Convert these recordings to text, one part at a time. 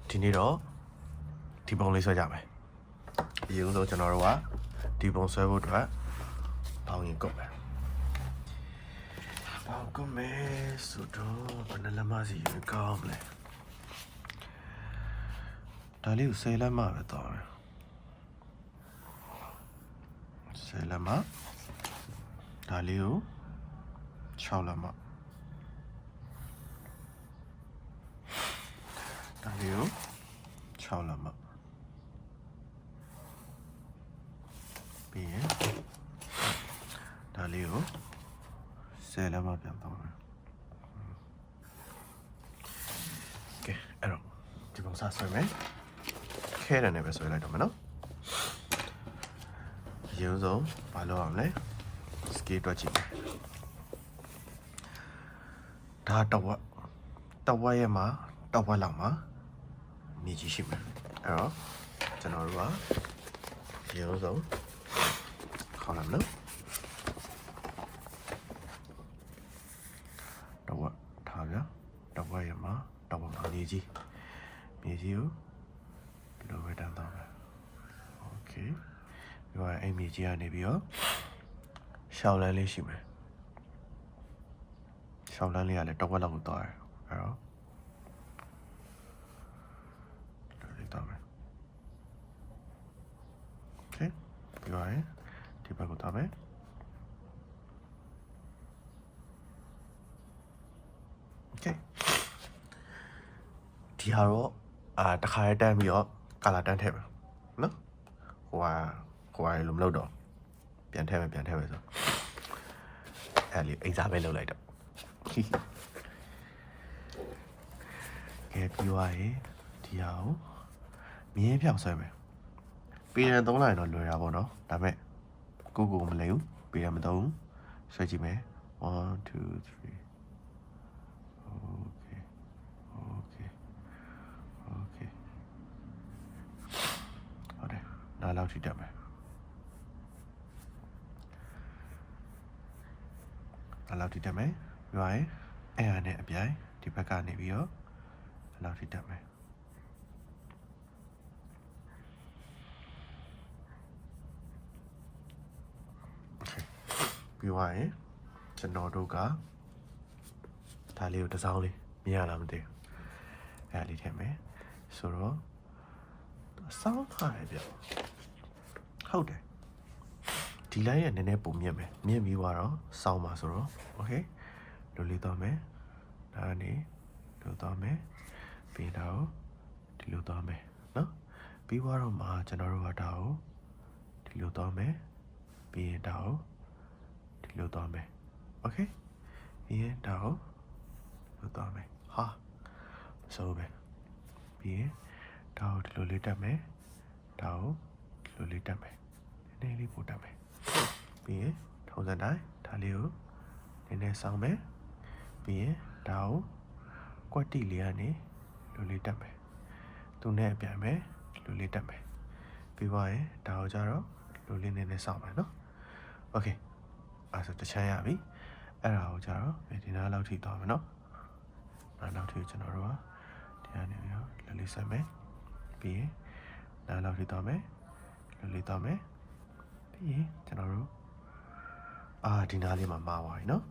ဒီနေ့တော့ဒီပုံလေးဆွဲကြမယ်အရင်ဆုံးကျွန်တော်တို့ကဒီပုံဆွဲဖို့အတွက်ပေါင်းရင်ကုတ်မယ်ပေါင်းကုတ်မယ်ဆိုတော့ဘယ်နှလက်မစီရင်ကောင်းမလဲဒါလေးကို10လက်မပဲတော့မယ်10လက်မဒါလေးကို6လက်မဒါလေးကို6လက်မပြီးရင်ဒါလေးကို10လက်မပြန်တော့မယ်ကဲအဲ့တော့ဒီပုံစဆွဲမယ်ခဲတယ်နဲ့ပဲဆွဲလိုက်တော့မယ်နော်ရုံးဆုံးဘာလုပ်အောင်လဲစကေးတွက်ကြည့်မယ်ဒါတဝက်ရဲ့မှာတဝက်လောက်မှာမြေကြီးရှိမယ်အဲ့တော့ကျွန်တော်တို့ကရုံးဆုံးခေါ်လာမလို့တဝက်ထားပြတဝက်ရဲ့မှာတဝက်မှာမြေကြီးကိုလိုပဲတန်းတော့မယ်โอเคဒီကအဲ့မြေကြီးကနေပြီးတော့ရှောင်းလန်းလေးရှိမယ်ရှောင်းလန်းလေးကလည်းတဝက်လောက်ကိုသွားတယ်အဲ့တော့ဒီတော့မယ်โอเคပြီးတော့ဒီဘက်ကိုသွားမယ်โอเคဒီဟာတော့တခါတန်းပြီးတော့ကာလာတန်းထည့်မယ်နော်ဟိုကလို့မလုပ်တော့ပြန်ထည့်မယ်ဆိုအဲ့လေအိမ်စားပဲလုပ်လိုက်တော့ကဲပြီးသွားရင်ဒီဟာကိုမြင်းဖြောင်ဆွဲမယ်ပေရန်3လိုက်တော့လွယ်တာပေါ့နော်ဒါပေမဲ့ကိုမလဲဘူးပေရန်မသုံးဆွဲကြည့်မယ်1 2 3နားလောက်ထိတက်မယ်နားလောက်ထိတက်မယ်ပြီးရင်အဲ့ဟာနဲ့အပြိုင်ဒီဘက်ကနေပြီးတော့နားလောက်ထိတက်မယ်ပြီးရင်ကျွန်တော်တို့ကဒါလေးကိုတစ်စောင်းလေးမြင်ရလားမသိဘူးအဲ့လေးထည့်မယ်ဆိုတော့စောင်းထားရပြဟုတ်တယ်ဒီလိုက်ရဲ့နည်းနည်းပုံမြင့်မယ်မြင့်ပြီးတော့စောင်းပါဆိုတော့โอเคလိုလေးသွားမယ်ဒါကနေလိုသွားမယ်ပြီးတော့ဒီလိုသွားမယ်နော်ပြီးတော့မှကျွန်တော်တို့ကဒါကိုဒီလိုသွားမယ်ပြီးရင်ဒါကိုဒီလိုသွားမယ်โอเคပြီးရင်ဒါကိုလိုသွားမယ်ဟာဆိုပဲပြီးရင်ဒါကိုဒီလိုလေးတက်မယ်ဒါကိုဒီလိုလေးတက်မယ်နည်းနည်းလေးပို့တက်မယ်ပြီးရင်ထုံးစံတိုင်းဒါလေးကိုနည်းနည်းဆောင်းမယ်ပြီးရင်ဒါကိုကွက်တိလေးကနေလိုလေးတက်မယ်သူနဲ့အပြန်မယ်လိုလေးတက်မယ်ပြီးသွားရင်ဒါကိုကြတော့လိုလေးနည်းနည်းဆောင်းမယ်နော်โอเคအဲ့ဆိုတချမ်းရပြီအဲ့ဒါကိုကြတော့ဒီနားလောက်ထိသွားမယ်နော်နားလောက်ထိကျွန်တော်တို့ကဒီကနေပြီးတော့လိုလေးဆက်မယ်ပြီးရင်နားလောက်ထိသွားမယ်လိုလေးသွားမယ်ပြီးရင်ကျွန်တော်တို့ဒီနားလေးမှာမှားသွားပြီနော်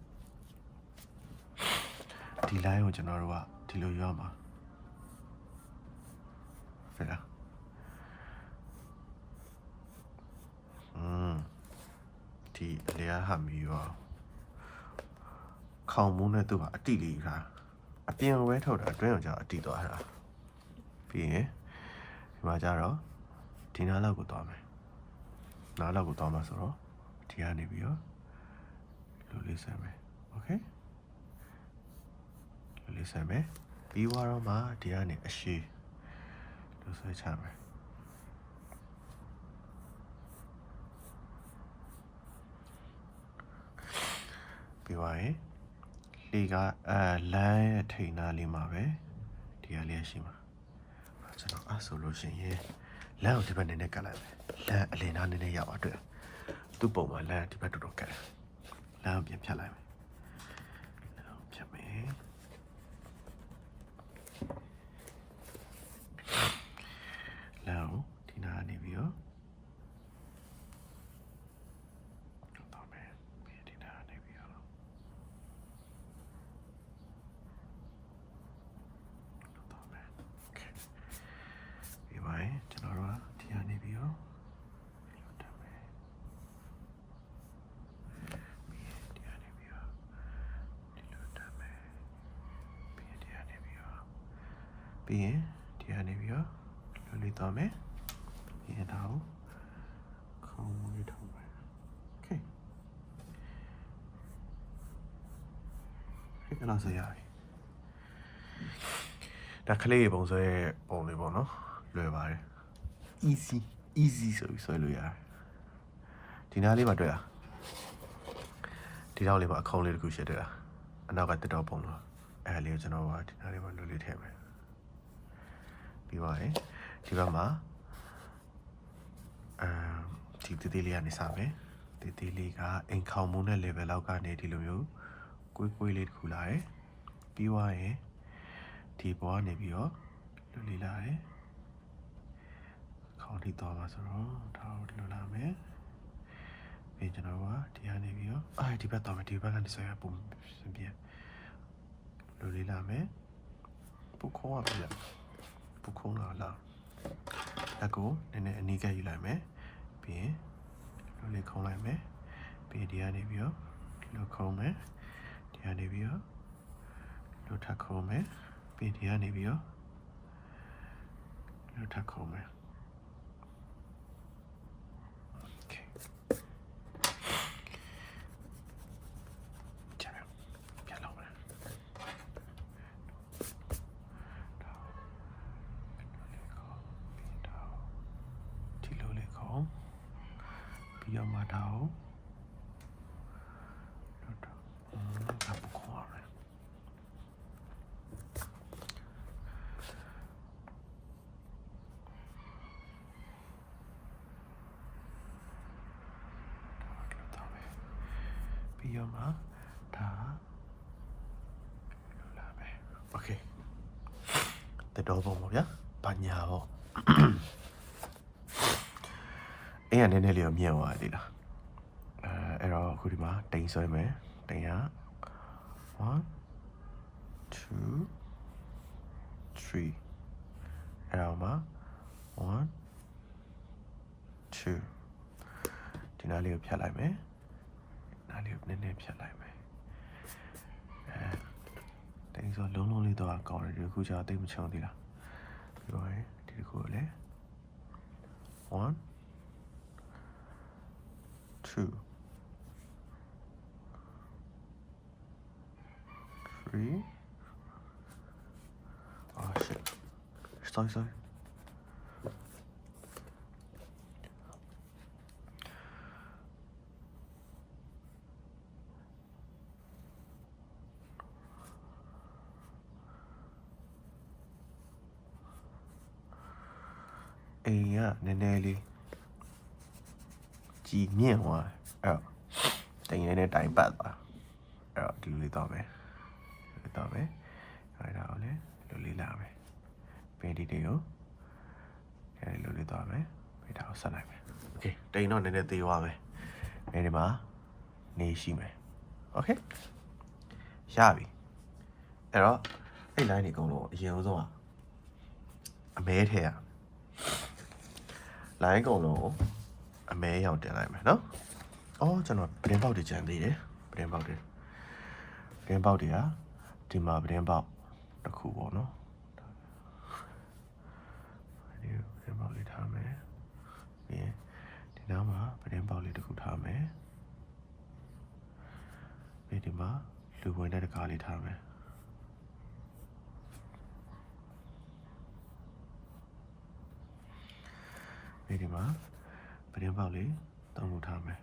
ဒီ line ကိုကျွန်တော်တို့ကဒီလိုရောမှာဖြစ်လားဒီအလျားဟာမီရောခေါင်းမုန်းနဲ့သူ့ကအတိလေးထားအပြင်ဝဲထုတ်တာအတွင်းကိုကျတော့အတိသွားတာပြီးရင်ဒီမှာကျတော့ဒီနားလောက်ကိုသွားမယ်နားလောက်ကိုသွားမှာဆိုတော့ဒီကနေပြီးတော့လိုလေးဆက်မယ်โอเคလိုလေးဆက်မယ်ပြီးတော့မှဒီကနေအရှိလိုဆွဲချမယ်ပြီးသွားရင်လေကလမ်းရဲ့ထိန်နာလေးမှာပဲဒီကလေးရှိမှာကျွန်တော်ဆိုလို့ရှိရင်လမ်းကိုဒီဘက်နည်းနည်းကတ်လိုက်မယ်လမ်းအလင်နားနည်းနည်းရောက်အောင်တွေ့သူ့ပုံမှာလမ်းဒီဘက်တော်ကတ်လမ်းပြန်ဖြတ်လိုက်မယ်ဖြတ်မယ် ပြီးရင်ဒီကနေပြီးတော့လွတ်လေးသွားမယ်ပြီးရင်ဒါကိုခုံလေးထောက်မယ်โอเคအဲ့ဒါဆိုရပြီဒါကလေးပုံဆွဲပုံလေးပေါ့နော်လွယ်ပါတယ် easy ဆိုပြီးဆွဲလို့ရတယ်ဒီနားလေးမှာတွေ့လားဒီတော့လေးမှာအခုံးလေးတစ်ခုရှိတွေ့လားအနောက်ကတက်တော့ပုံလို့အဲ့လေးကိုကျွန်တော်ကဒီနားလေးမှာလွယ်လေးထည့်မယ်ပြီးပါရင်ဒီဘက်မှာဒီတေးသေးလေးကနေစမယ်တေးသေးလေးကအိမ်ခေါင်မိုးနဲ့ level လောက်ကနေဒီလိုမျိုးကွေးလေးတစ်ခုလာတယ်ပြီးသွားရင်ဒီပေါ်ကနေပြီးတော့လွတ်လေးလာတယ်ခေါင်းထိသွားပါဆိုတော့ဒါကိုလွတ်လာမယ်ပြီးကျွန်တော်ကဒီကနေပြီးတော့ဒီဘက်သွားမယ်ဒီဘက်ကနေဆွဲရပုံစံပြလွတ်လေးလာမယ်ပုတ်ခေါ်ရပြပုတ်ခေါ်လာလက်ကိုနည်းနည်းအနီးကပ်ယူလိုက်မယ်ပြီးရင်လွတ်လေးခုံလိုက်မယ်ပြီးဒီကနေပြီးတော့လွတ်ခုံမယ်ဒီကနေပြီးတော့လွတ်ထပ်ခုံမယ်ပြီးဒီကနေပြီးတော့လွတ်ထပ်ခုံမယ်ပြီးတော့မှဒါကိုလွတ်တော့ပုတ်ခေါ်ရတယ်ပြီးတော့မှဒါလာမယ်โอเคတဲ့တော့ပုံပါဗျာဘာညာပေါ့အဲ့ရနည်းနည်းလေးတော့မြင်သွားသေးလားအဲ့တော့အခုဒီမှာတိန်ဆွဲမယ်တိန်က1 2 3အဲ့တော့မှာ1 2ဒီနားလေးကိုဖြတ်လိုက်မယ်နားလေးကိုနည်းနည်းဖြတ်လိုက်မယ်တိန်ဆိုလုံးလေးတော့ကောင်းတယ်ဒီခုကျတော့တိတ်မချုံသေးလားပြီးတော့ဒီတစ်ခုကိုလည်း1 2 3 oh shit sorryအိမ်ကနည်းနည်းလေးကြည်မြင့်သွားအဲ့တော့တိမ်လေးနဲ့တိုင်ပတ်သွားအဲ့တော့ဒီလိုလေးတော့မယ်အဲ့ဒါကိုလည်းလိုလေးလာမယ်ပင်ဒီတွေကိုအဲ့လိုလေးတော့မယ်ပြီးဒါကိုဆက်လိုက်မယ်โอเคတိမ်တော့နည်းနည်းသေးသွားမယ်ဒီမှာနေရှိမယ်โอเคရပြီအဲ့တော့အဲ့ line တွေအကုန်လုံးအရင်ဆုံးအမဲထဲရline အကုန်လုံးအမဲရောင်တင်လိုက်မယ်နော်အော်ကျွန်တော်ပရင်ပေါက်တွေကြံသေးတယ်ပရင်ပေါက်တွေကဒီမှာပရင်ပေါက်တစ်ခုပေါ့နော်ဒီပရင်ပေါက်လေးထားမယ်ပြီးရင်ဒီနားမှာပရင်ပေါက်လေးတစ်ခုထားမယ်ပြီးဒီမှာလူဝင်တဲ့တကားလေးထားမယ်ပြီးဒီမှာပရင်ပေါက်လေးသုံးခုထားမယ်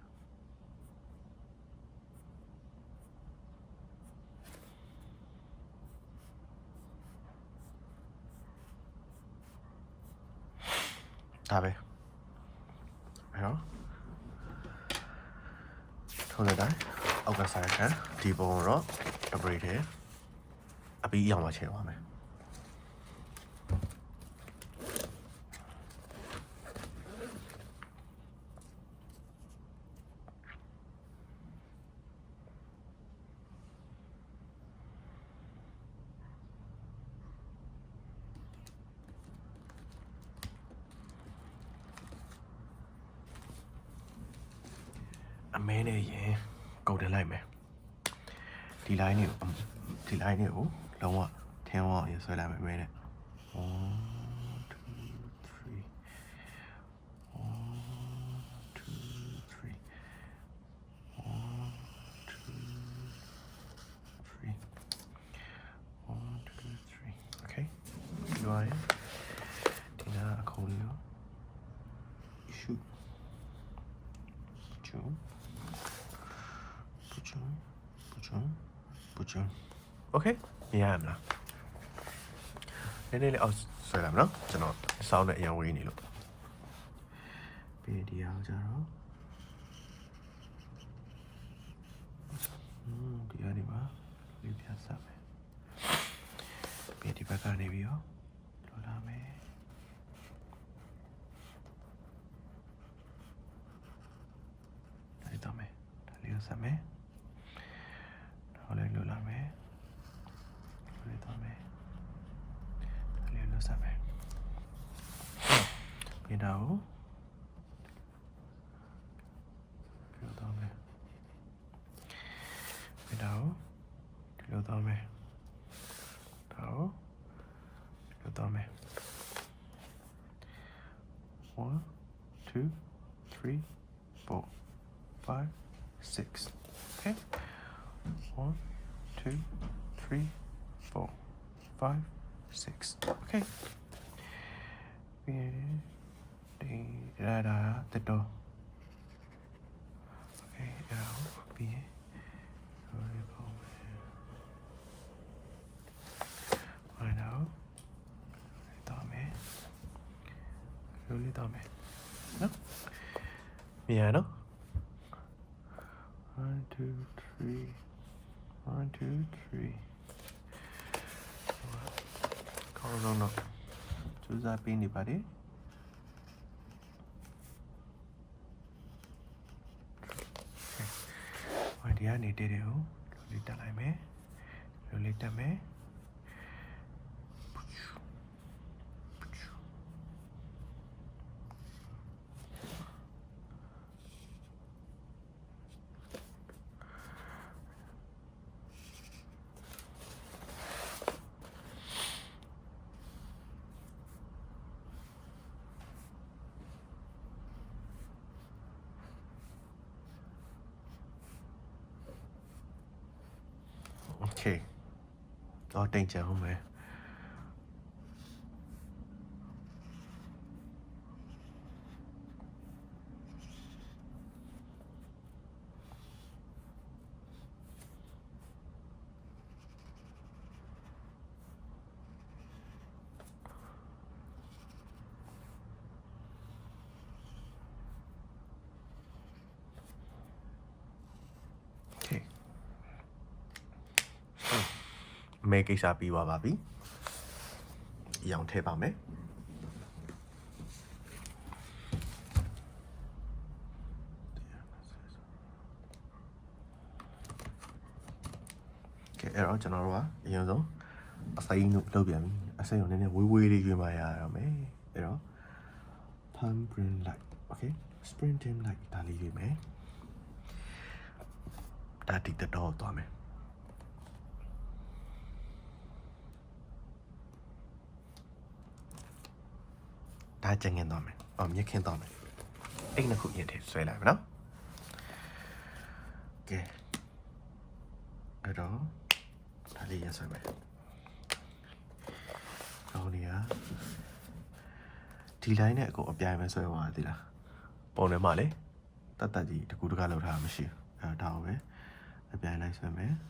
ဒါပဲအဲ့တော့ထုံးလိုက်တိုင်းအောက်ကဆိုင်ခံဒီပုံတော့တပရိတယ်အပီးအောင်မှချဲသွားမယ်အမဲနဲ့ရင်ကုန်တင်လိုက်မယ်ဒီ line ကိုလုံးဝထင်းအောင်ရင်ဆွဲလိုက်မယ်အမဲနဲ့1 1 2 3 1 2 3 1 2 3 1 2 3 okay ဒီလိုရဒီနာအခုလေးရော shoot ချူပူချူပူချူ okay မြင်ရမလားနည်းနည်းလေးအောက်ဆွဲလိုက်မယ်နော်ကျွန်တော်စောင်းနဲ့အရင်ဝေးနေလို့ပြီးဒီအောင်ကြတော့ဒီအနေမှာလေးပြတ်စားမယ်ပြီးဒီဘက်ကနေပြီးတော့လောလာမယ်ဒါလေးတော့မယ်ဒါလေးကိုဆက်မယ်တော့လေးလောလာမယ်ဒါလေးတော့မယ်ဒါလေးလောဆက်မယ်ပြီးတော့ပြောတော့မယ်ပြီးတော့ဒီလိုတော့မယ်တော့ဒီလိုတော့မယ် 1 2 3 4 5 6 okay 1 2 3 4 5 6 okay ပြီးဒါတက်တော့ okay အဲ့ဒါပြီးrồi không rồi nào tao mẹ rồi đi tao mẹ đó mẹ đó 1 2 3 1 2 3 con rồng nó chú ra pin đi bà điဒီကနေတည်းတယ်ကိုလေးတက်လိုက်မယ်လေးတက်မယ်Okay တော့တင်ချင်အောင်မယ်မဲကိစ္စပြီးသွားပါပြီ။ရောင်ထည့်ပါမယ်။ကဲအဲ့တော့ကျွန်တော်တို့ကအရင်ဆုံးအစိမ်းလုပ်ပြန်ပြီ။အစိမ်းကိုနည်းနည်းဝေးဝေးလေးရွေးမှရအောင်မယ်။အဲ့တော့ palm print light okay spring dim light ဒါလေးရွေးမယ်။ဒါတိတ်တော့သွားမယ်။ဒါကျန်ငင်သွားမယ်။မြက်ခင်းသွားမယ်။အဲ့နှစ်ခုရင်ထဲဆွဲလိုက်မယ်နော်။ကဲအဲ့တော့ဒါလေးရဆွဲမယ်။ကောင်းနေရဒီ line နဲ့အကုန်အပြိုင်ပဲဆွဲသွားသေးလား။ပုံထဲမှာလေတတ်ကြီးတကူတကလောက်ထားမှမရှိဘူး။အဲ့ဒါတော့ပဲအပြိုင်လိုက်ဆွဲမယ်။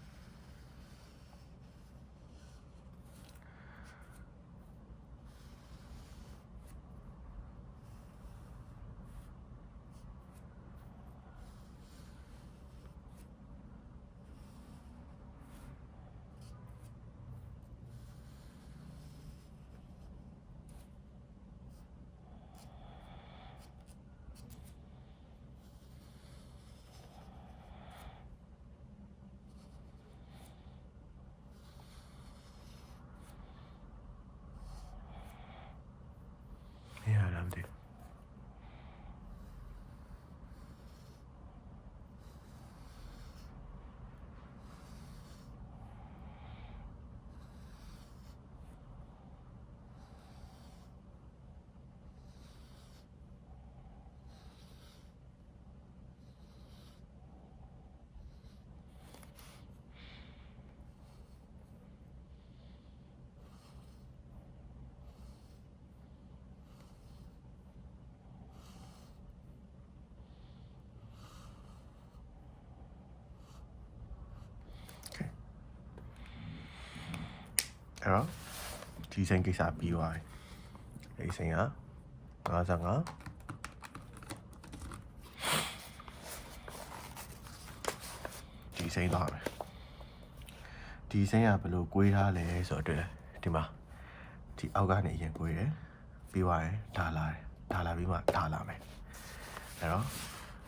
Herhalde. အဲ့တော့ဒီစိန်ကိစ္စပြီးသွားပြီဒီစိန်က55ဒီစိန်သွားမယ်ဒီစိန်ကဘယ်လိုကွေးထားလဲဆိုတော့တွေ့တယ်ဒီမှာဒီအောက်ကနေအရင်ကွေးတယ်ပြီးသွားရင်ဓာလာတယ်ဓာလာပြီးမှဓာလာမယ်အဲ့တော့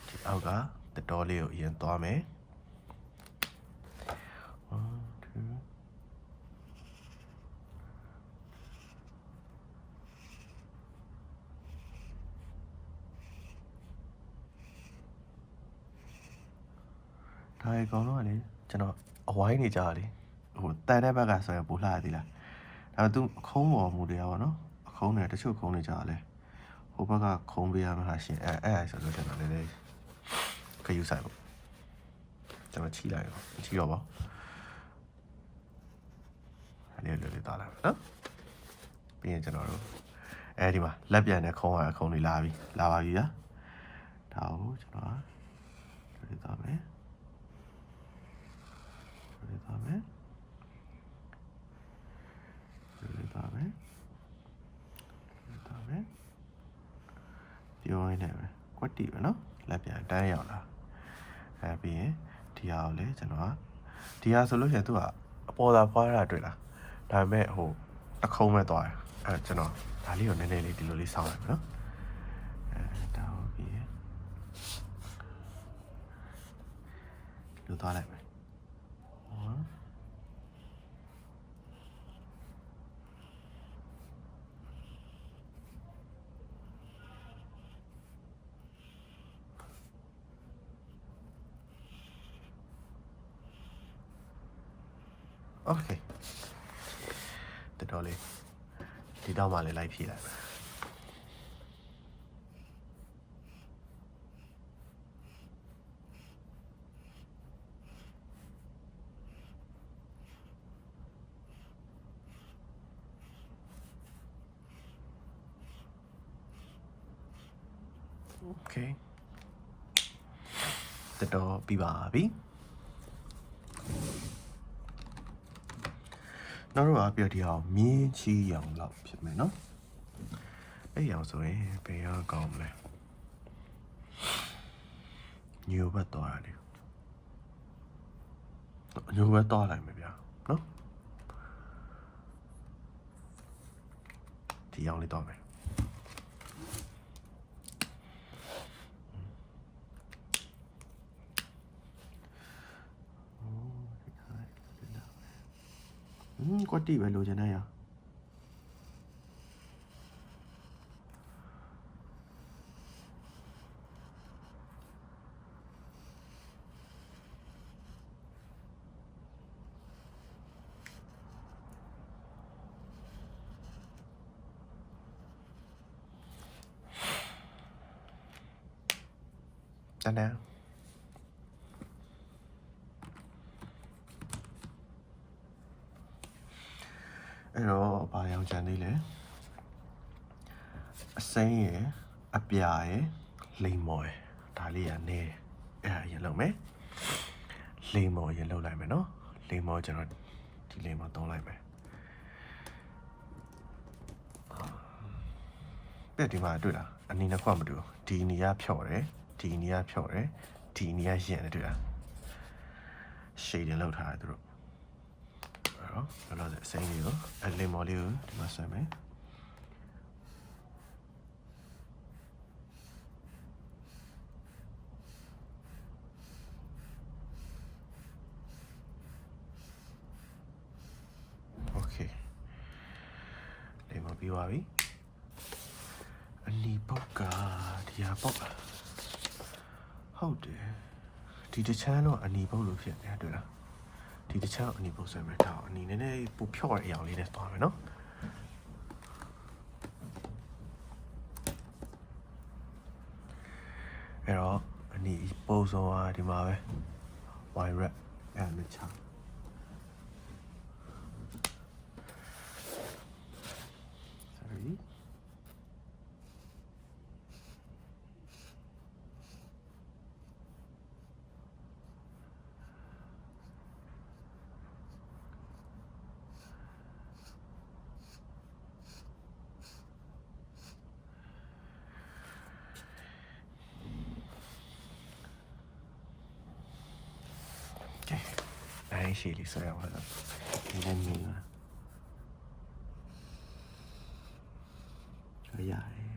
ဒီအောက်ကတတော်လေးကိုအရင်သွားမယ်ဒါအကောင်လုံးကလေကျွန်တော်အဝိုင်းနေကြလေဟိုတန်တဲ့ဘက်ကဆိုရင်ပိုလှရသေးလားဒါပေမဲ့သူအခုံးပေါ်မူတရားပါနော်အခုံးတယ်တချို့ခုံးနေကြတယ်ဟိုဘက်ကခုံးပေးရမှာရှင်အဲ့ဆိုလို့ကျွန်တော်လည်းခယူဆိုင်ပေါ့ကျွန်တော်ချီလိုက်ရောချီတော့ပါအဲ့ဒီလေးတားလိုက်နော်ပြီးရင်ကျွန်တော်တို့အဲဒီမှာလက်ပြန်တဲ့ခုံးရခုံးလေးလာပြီလာပါပြီဗျာဒါကိုကျွန်တော်လေးတားမယ်လေးတားမယ်လေးတားမယ်လေးတားမယ်ပြောရင်းနဲ့ပဲကွက်တီပဲနော်လက်ပြန်တန်းရောက်လာအဲပြီးရင်ဒီဟာကိုလေကျွန်တော်ဒီဟာဆိုလို့ရှိရင်သူကအပေါ်သာဖွားတာတွေ့လားဒါပေမဲ့ဟိုတစ်ခုံးမဲ့သွားတယ်အဲကျွန်တော်ဒါလေးကိုနည်းနည်းလေးဒီလိုလေးစောင်းလိုက်မယ်နော်အဲဒါဟုတ်ပြီလူသွားလိုက်မယ်โอเคတော်လေးဒီတော့မှလည်းလိုက်ဖြည့်လိုက်မယ်โอเคတော်ပြီးပါပြီနောက်တော့ပြဒီအောင်မြင်းချီရောင်လောက်ဖြစ်မယ်နော်အဲ့ရောင်ဆိုရင်ဘယ်ရောကောင်းမလဲညိုဘက်သွားရတယ်ညိုဘက်သွားလိုက်မယ်ဗျာနော်ဒီရောင်လေးသွားမယ်ကွက်တီပဲလိုချင်တဲ့ရတန်းအဲ့တော့ဘာရောင်ချန်သေးလဲအစိမ်းရယ်အပြာရယ်လိမ္မော်ရယ်ဒါလေးကနေအဲ့ဒါရလုံးမယ်လိမ္မော်ရလုံးလိုက်မယ်နော်လိမ္မော်ကျွန်တော်ဒီလိမ္မော်သုံးလိုက်မယ်ပြက်ဒီမှာတွေ့လားအနီနှစ်ခွက်မတူဒီနီကဖြော့တယ်ဒီနီကဖြော့တယ်ဒီနီကရင်တယ်တွေ့လား shade လောက်ထားတယ်သူတို့အဲ့တော့လောလောဆယ်အစိမ်းလေးကိုအလိမ္မော်လေးကိုဒီမှာဆွဲမယ်โอเคလိမ္မော်ပြီးပါပြီအနီပုတ်ကဒီဟာပုတ်ဟုတ်တယ်ဒီတစ်ချမ်းတော့အနီပုတ်လို့ဖြစ်နေတွေ့လားဒီတစ်ချမ်းအနီပုတ်ဆွဲမယ်တော့အနီနည်းနည်းပူဖြော့တဲ့အရာလေးနဲ့သွားမယ်နော်အဲ့တော့အနီပုတ်ဆိုတာဒီမှာပဲ wire wrap အဲ့မချ ရှည်လေးဆွဲရအောင်လားဒီလည်းမြင်လားရတယ်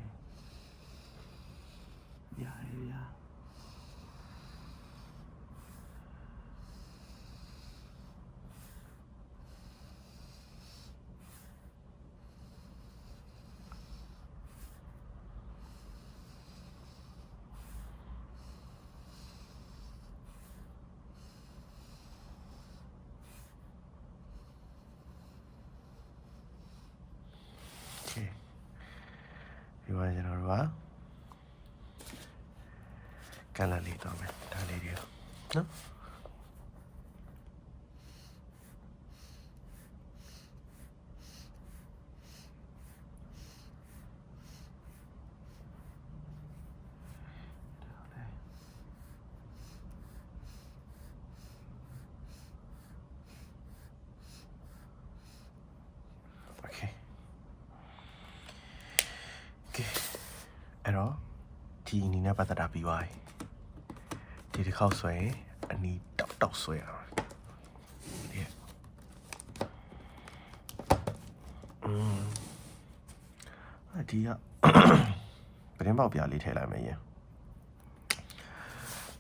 ဒီမှာကျွန်တော်တို့ကကန်လာလေးတော့မယ်ဒါလေးတွေနော် အဲ့တော့ဒီအနီနဲ့ပတ်သက်တာပြီးသွားပြီဒီတစ်ခေါက်ဆွဲရင်အနီတောက်ဆွဲရအောင်ဒီကပရင်ပေါက်ပြလေးထည့်လိုက်မယ်ရင်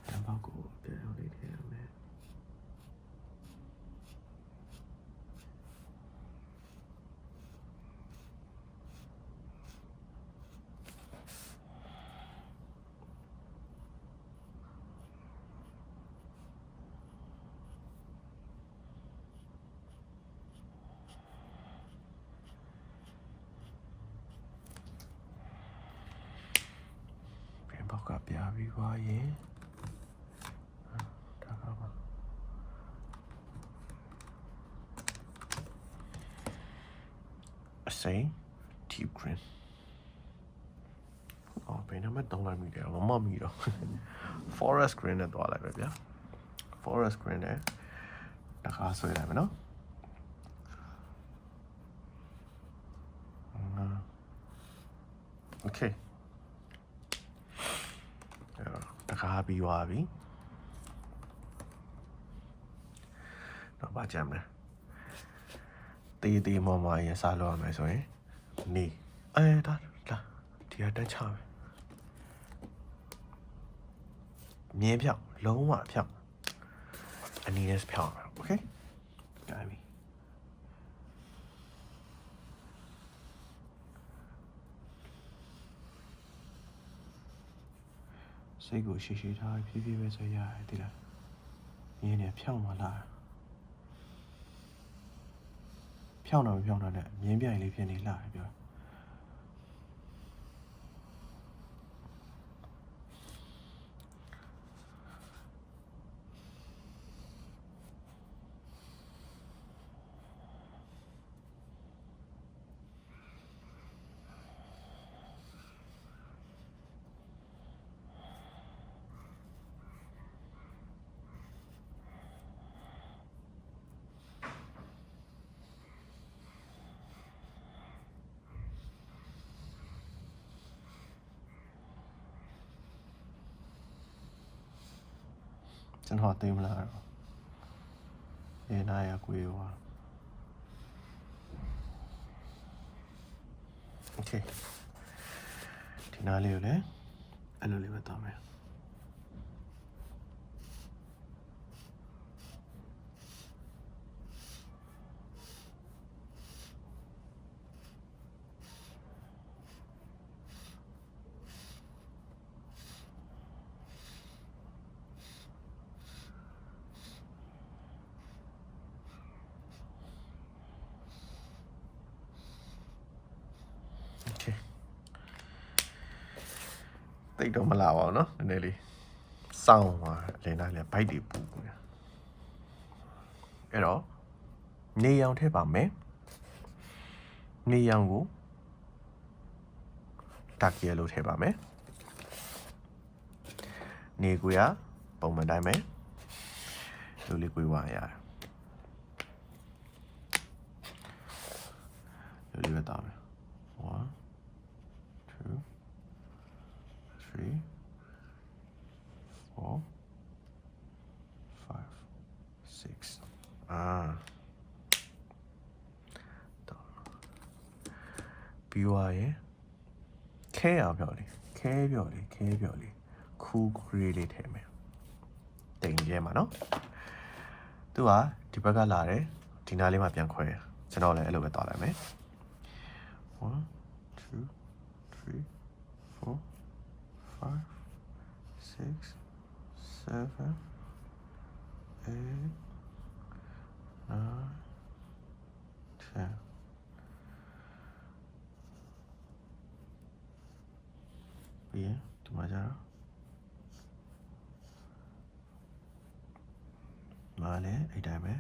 ပရင်ပေါက်ကိုပြန်အောင်လေးထည့်ရမယ်ဘောက်ကပြပြီးွားရင်ဒါကပါအစိမ်း tube green ဘယ်နမတောင်းလိုက်မိတယ်မမမိတော့ forest green နဲ့တွားလိုက်ပဲဗျာ forest green နဲ့တခါဆွဲလိုက်မယ်နော်okayတခါပြီးသွားပြီတော့ပါကြမ်းမယ်တေးမော်ရင်စားလို့ရမယ်ဆိုရင်နေဒါလာဒီကတန်းချမယ်မြင်းဖြောက်လုံးဝဖြောက်အနီးနဲ့ဖြောက်โอเคကြိုင်ပြီစိတ်ကိုရှိထားဖြည်းဖြည်းပဲဆိုရတယ်ဒီလားမြင်းနေဖြောက်မှလားဖြောက်တော့မဖြောက်တော့နဲ့မြင်းပြိုင်လေးဖြစ်နေလားပြောကျွန်တော်သိမလားတော့ရေနာရကွေးပါโอเคဒီနားလေးကိုလည်းအဲ့လိုလေးပဲတောင်းမယ်တိတ်တော့မလာပါဘူးเนาะနည်းနည်းလေးစောင်းသွားလင်းတိုင်းလည်းဘိုက်တွေပူနေတာအဲ့တော့နေရောင်ထည့်ပါမယ်နေရောင်ကိုdark yellow ထည့်ပါမယ်နေကွေကပုံမှန်တိုင်းပဲလူလေးကွေးဝါရတယ်လူလေးပဲတောင်းမယ်1 2 3 4 5 6 ပြီးွားရင်ခဲအောင်ပြောလေခဲပြောလေခူးခရီးလေးထည့်မယ်တိမ်ရဲမှာနော်သူကဒီဘက်ကလာတယ်ဒီနားလေးမှာပြန်ခွဲကျွန်တော်လည်းအဲ့လိုပဲသွားလိုက်မယ်1 2 3 4 5 6 7 8 9 10ပြီးရင်ဒီမှာကျတော့မာလည်းအဲ့တိုင်းပဲ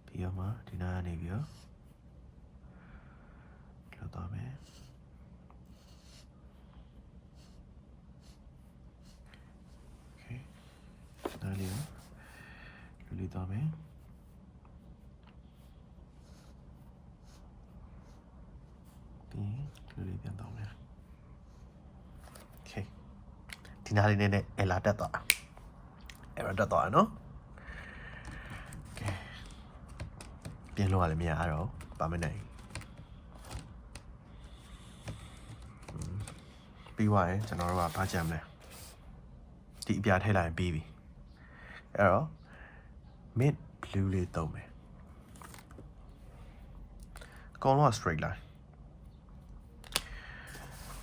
ပြီးတော့မှဒီနားကနေပြီးတော့လောက်တော့မယ်โอเคနားလေးလူလေးတော့မယ်လူလေးပြန်တော့မယ်โอเคဒီနားလေးနဲ့အလာတက်သွားနော်โอเคပြင်လို့လည်းမရတော့ပါမနိုင်ပြီးသွားရင်ကျွန်တော်တို့ကဘာကြံမလဲဒီအပြားထည့်လိုက်ရင်ပြီးပြီအဲ့တော့ mid blue လေးသုံးမယ်အကောင်လုံးက straight line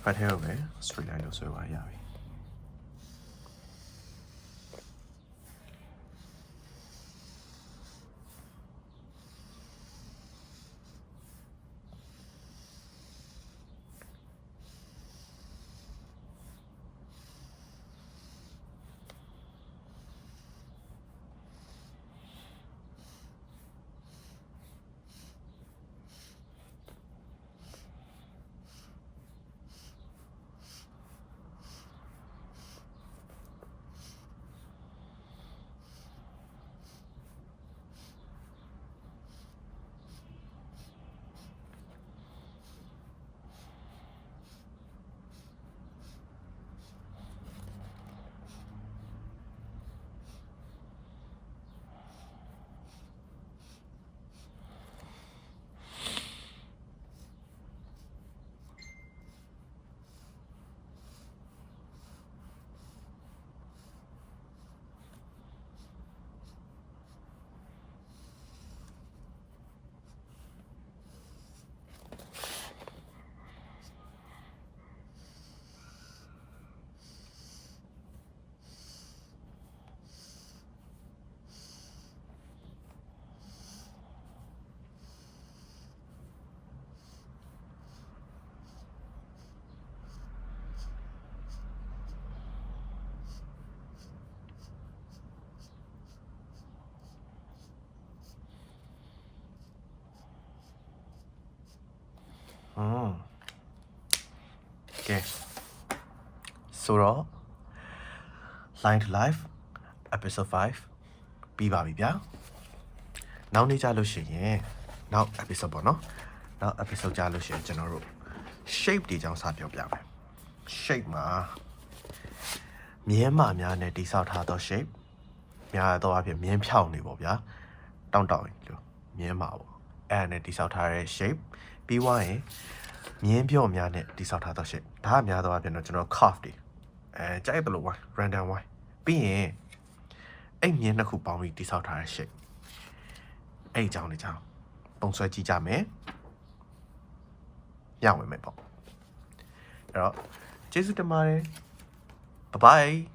ဖတ်ထဲတော့ပဲ straight line လို့ဆိုပါရပြီကဲဆိုတော့ Line to Life episode 5ပြီးပါပြီဗျာနောက်နေ့ကြလို့ရှိရင်နောက် episode ပေါ့နော်နောက် episode ကြလို့ရှိရင်ကျွန်တော်တို့ shape တွေအကြောင်းစပြောပြမယ် shape မှာမြင်းမာများနဲ့တိဆောက်ထားသော shape များတော့အဖြစ်မြင်းဖြောင်းနေပေါ့ဗျာတောင့်လို့မြင်းမာပေါ့အဲ့ဒါနဲ့တိဆောက်ထားတဲ့ shape ပြီးွားရင်မြင်းပြော့များနဲ့တိဆောက်ထားသော shape ဒါအများတော့အဖြစ်တော့ကျွန်တော် curve တွေကြိုက်တယ်လို့ random ပြီးရင်အဲ့မြင်းနှစ်ခုပေါင်းပြီးတိဆောက်ထားတဲ့ shape အဲ့အကြောင်းလေးကြောင်းပုံဆွဲကြည့်ကြမယ်ရဝင်မယ်ပေါ့အဲ့တော့ကျေးဇူးတင်ပါတယ် bye bye